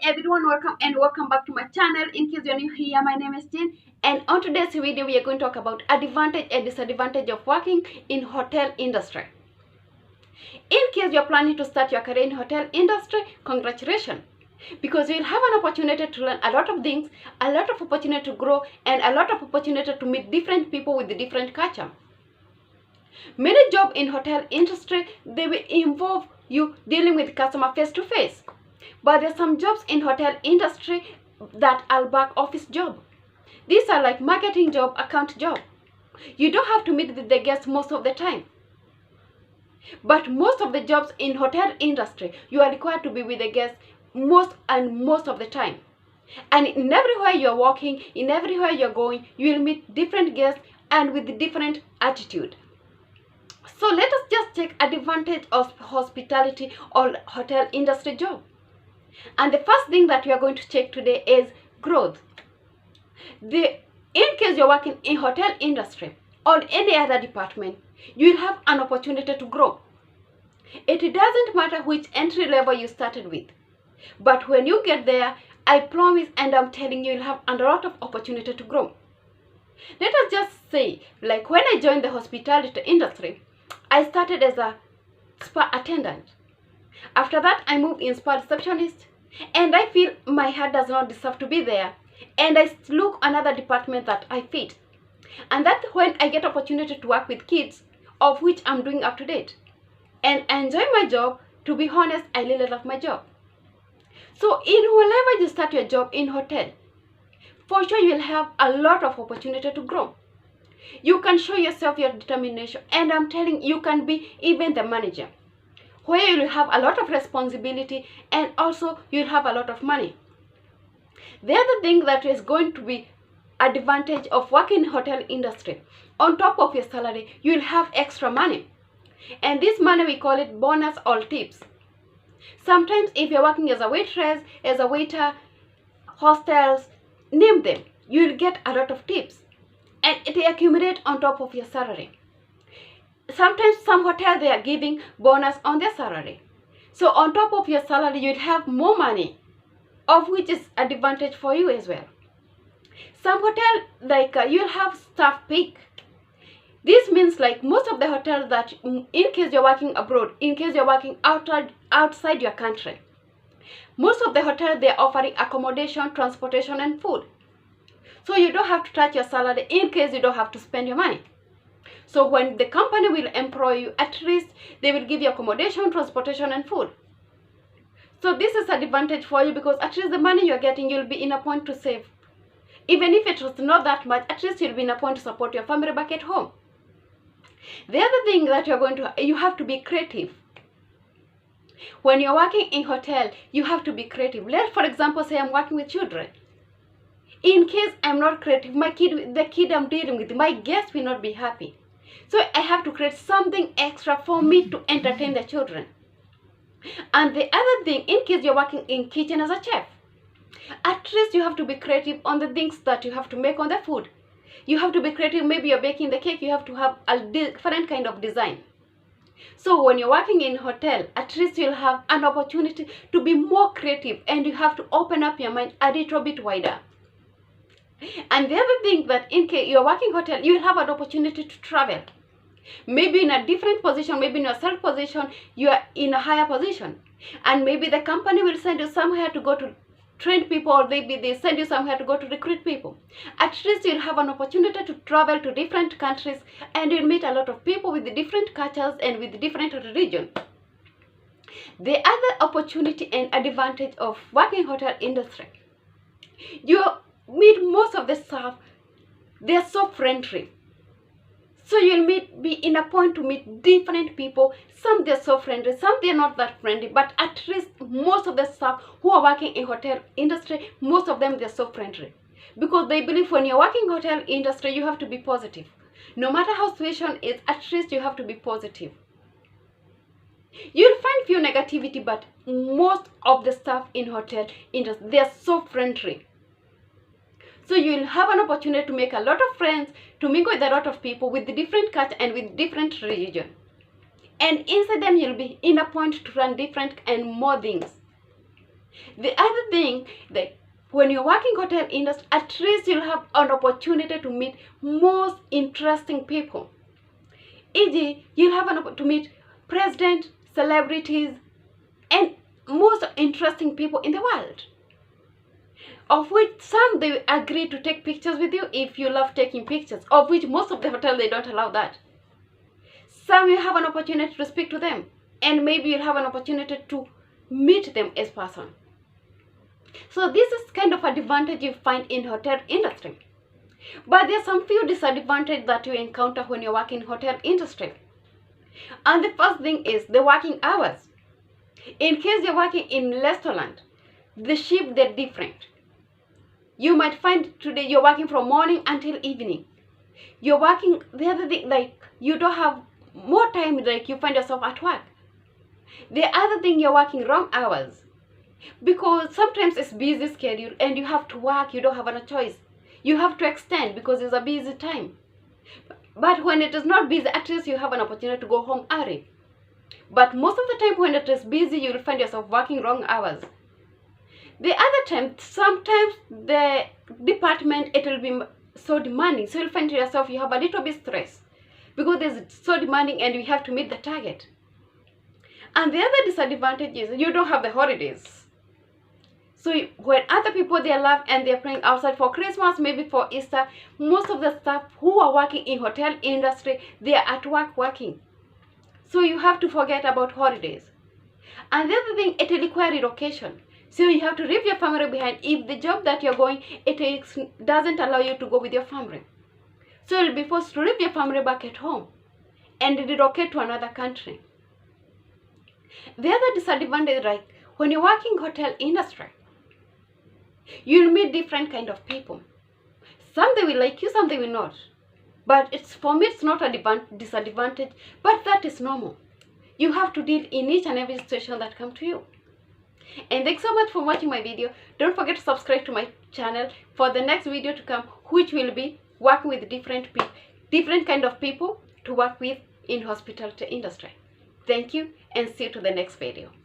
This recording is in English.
everyone, welcome back to my channel. In case you're new here, my name is Jean, and on today's video we are going to talk about advantage and disadvantage of working in hotel industry. In case you're planning to start your career in hotel industry, congratulations, because you'll have an opportunity to learn a lot of things, a lot of opportunity to grow, and a lot of opportunity to meet different people with different culture. Many jobs in hotel industry, they will involve you dealing with customer face to face. But there are some jobs in hotel industry that are back office job. These are like marketing job, account job. You don't have to meet with the guests most of the time. But most of the jobs in hotel industry, you are required to be with the guests most of the time. And in everywhere you're walking, in everywhere you're going, you will meet different guests and with different attitude. So let us just take advantage of hospitality or hotel industry job. And the first thing that we are going to check today is growth. In case you're working in hotel industry or any other department, you will have an opportunity to grow. It doesn't matter which entry level you started with. But when you get there, I promise and I'm telling you, you'll have a lot of opportunity to grow. Let us just say, like when I joined the hospitality industry, I started as a spa attendant. After that, I moved in spa receptionist, and I feel my heart does not deserve to be there, and I look another department that I fit. And that's when I get opportunity to work with kids, of which I'm doing up to date. And I enjoy my job. To be honest, I really love my job. So in wherever you start your job in hotel, for sure you'll have a lot of opportunity to grow. You can show yourself your determination, and I'm telling you, can be even the manager, where you'll have a lot of responsibility and also you'll have a lot of money. The other thing that is going to be advantage of working in hotel industry, on top of your salary, you'll have extra money. And this money, we call it bonus or tips. Sometimes if you're working as a waitress, as a waiter, hostels, name them, you'll get a lot of tips. And it accumulates on top of your salary. Sometimes some hotels, they are giving bonus on their salary. So on top of your salary, you'd have more money, of which is advantage for you as well. Some hotel, like you'll have staff pick. This means like most of the hotels that, in case you're working abroad, in case you're working outside your country, most of the hotels, they're offering accommodation, transportation, and food. So you don't have to touch your salary in case you don't have to spend your money. So when the company will employ you, at least they will give you accommodation, transportation, and food. So this is an advantage for you, because at least the money you're getting, you'll be in a point to save. Even if it was not that much, at least you'll be in a point to support your family back at home. The other thing that you have to be creative. When you're working in hotel, you have to be creative. Let's, for example, say I'm working with children. In case I'm not creative, the kid I'm dealing with, my guests will not be happy. So I have to create something extra for me to entertain the children. And the other thing, in case you're working in kitchen as a chef, at least you have to be creative on the things that you have to make on the food. You have to be creative. Maybe you're baking the cake, you have to have a different kind of design. So when you're working in hotel, at least you'll have an opportunity to be more creative, and you have to open up your mind a little bit wider. And the other thing, that in case you're working hotel, you will have an opportunity to travel. Maybe in a different position, maybe in a self position, you are in a higher position. And maybe the company will send you somewhere to go to train people, or maybe they send you somewhere to go to recruit people. At least you'll have an opportunity to travel to different countries, and you'll meet a lot of people with different cultures and with different religions. The other opportunity and advantage of working hotel industry, you meet most of the staff, they're so friendly. So you'll be in a point to meet different people. Some they're so friendly, some they're not that friendly, but at least most of the staff who are working in hotel industry, most of them, they're so friendly. Because they believe when you're working in hotel industry, you have to be positive. No matter how situation is, at least you have to be positive. You'll find few negativity, but most of the staff in hotel industry, they're so friendly. So you'll have an opportunity to make a lot of friends, to mingle with a lot of people with different culture and with different religion. And inside them, you'll be in a point to learn different and more things. The other thing, that when you're working hotel industry, at least you'll have an opportunity to meet most interesting people. E.g., you'll have an opportunity to meet president, celebrities, and most interesting people in the world, of which some they agree to take pictures with you if you love taking pictures, of which most of the hotels they don't allow that. Some you have an opportunity to speak to them, and maybe you'll have an opportunity to meet them as person. So this is kind of advantage you find in hotel industry. But there are some few disadvantages that you encounter when you're working in hotel industry. And the first thing is the working hours. In case you're working in restaurant, the shift they're different. You might find today you're working from morning until evening. You're working, the other thing, like you don't have more time, like you find yourself at work. The other thing, you're working wrong hours. Because sometimes it's busy schedule and you have to work, you don't have a choice. You have to extend because it's a busy time. But when it is not busy, at least you have an opportunity to go home early. But most of the time when it is busy, you will find yourself working wrong hours. The other time, sometimes the department, it will be so demanding. So you'll find yourself, you have a little bit stress because it's so demanding and you have to meet the target. And the other disadvantage is you don't have the holidays. So when other people they love and they're playing outside for Christmas, maybe for Easter, most of the staff who are working in hotel industry, they are at work working. So you have to forget about holidays. And the other thing, it will require relocation. So you have to leave your family behind. If the job that you're going, doesn't allow you to go with your family. So you'll be forced to leave your family back at home and relocate to another country. The other disadvantage is like when you're working hotel industry, you'll meet different kind of people. Some they will like you, some they will not. But for me, it's not a disadvantage, but that is normal. You have to deal in each and every situation that comes to you. And thanks so much for watching my video. Don't forget to subscribe to my channel for the next video to come, which will be working with different kind of people to work with in hospitality industry. Thank you and see you to the next video.